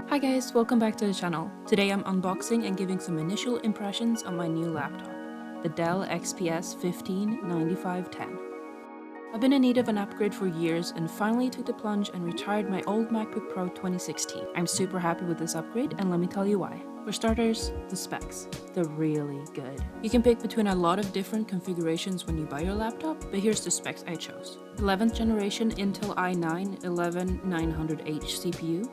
Hi guys, welcome back to the channel. Today I'm unboxing and giving some initial impressions on my new laptop, the Dell XPS 159510. I've been in need of an upgrade for years and finally took the plunge and retired my old MacBook Pro 2016. I'm super happy with this upgrade and let me tell you why. For starters, the specs. They're really good. You can pick between a lot of different configurations when you buy your laptop, but here's the specs I chose. 11th generation Intel i9 11900H CPU,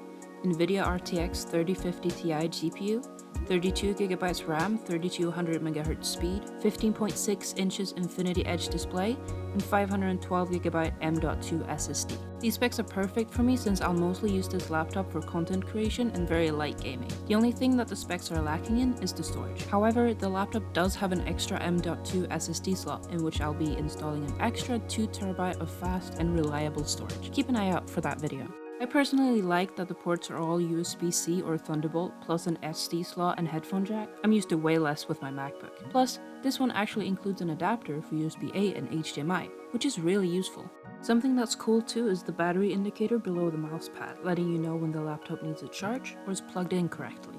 Nvidia RTX 3050 Ti GPU, 32GB RAM, 3200MHz speed, 15.6 inches Infinity Edge display, and 512GB M.2 SSD. These specs are perfect for me since I'll mostly use this laptop for content creation and very light gaming. The only thing that the specs are lacking in is the storage. However, the laptop does have an extra M.2 SSD slot in which I'll be installing an extra 2TB of fast and reliable storage. Keep an eye out for that video. I personally like that the ports are all USB-C or Thunderbolt plus an SD slot and headphone jack. I'm used to way less with my MacBook. Plus, this one actually includes an adapter for USB-A and HDMI, which is really useful. Something that's cool too is the battery indicator below the mouse pad, letting you know when the laptop needs a charge or is plugged in correctly.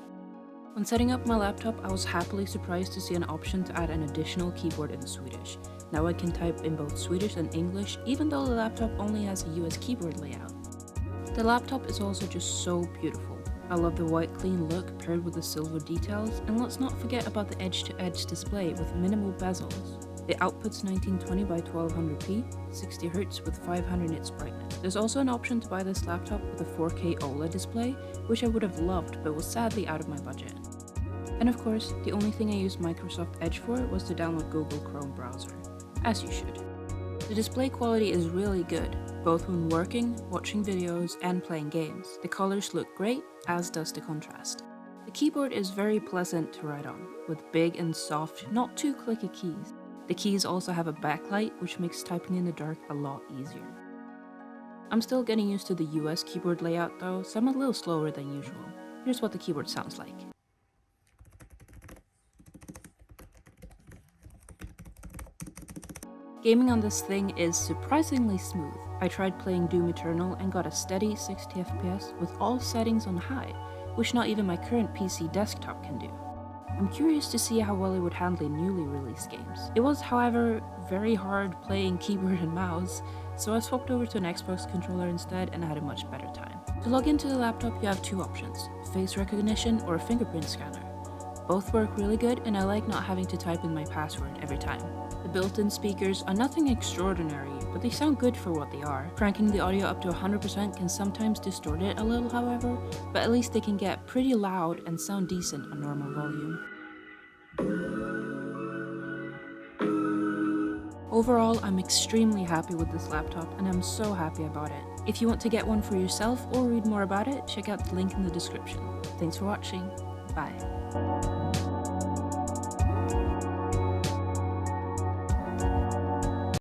When setting up my laptop, I was happily surprised to see an option to add an additional keyboard in Swedish. Now I can type in both Swedish and English, even though the laptop only has a US keyboard layout. The laptop is also just so beautiful. I love the white clean look paired with the silver details, and let's not forget about the edge-to-edge display with minimal bezels. It outputs 1920 by 1200p, 60Hz with 500 nits brightness. There's also an option to buy this laptop with a 4K OLED display, which I would have loved but was sadly out of my budget. And of course, the only thing I used Microsoft Edge for was to download Google Chrome browser, as you should. The display quality is really good, both when working, watching videos, and playing games. The colors look great, as does the contrast. The keyboard is very pleasant to write on, with big and soft, not too clicky keys. The keys also have a backlight, which makes typing in the dark a lot easier. I'm still getting used to the US keyboard layout though, so I'm a little slower than usual. Here's what the keyboard sounds like. Gaming on this thing is surprisingly smooth. I tried playing Doom Eternal and got a steady 60fps with all settings on high, which not even my current PC desktop can do. I'm curious to see how well it would handle newly released games. It was, however, very hard playing keyboard and mouse, so I swapped over to an Xbox controller instead and had a much better time. To log into the laptop, you have two options, face recognition or a fingerprint scanner. Both work really good, and I like not having to type in my password every time. The built-in speakers are nothing extraordinary, but they sound good for what they are. Cranking the audio up to 100% can sometimes distort it a little, however, but at least they can get pretty loud and sound decent on normal volume. Overall, I'm extremely happy with this laptop, and I'm so happy about it. If you want to get one for yourself or read more about it, check out the link in the description. Thanks for watching. Bye.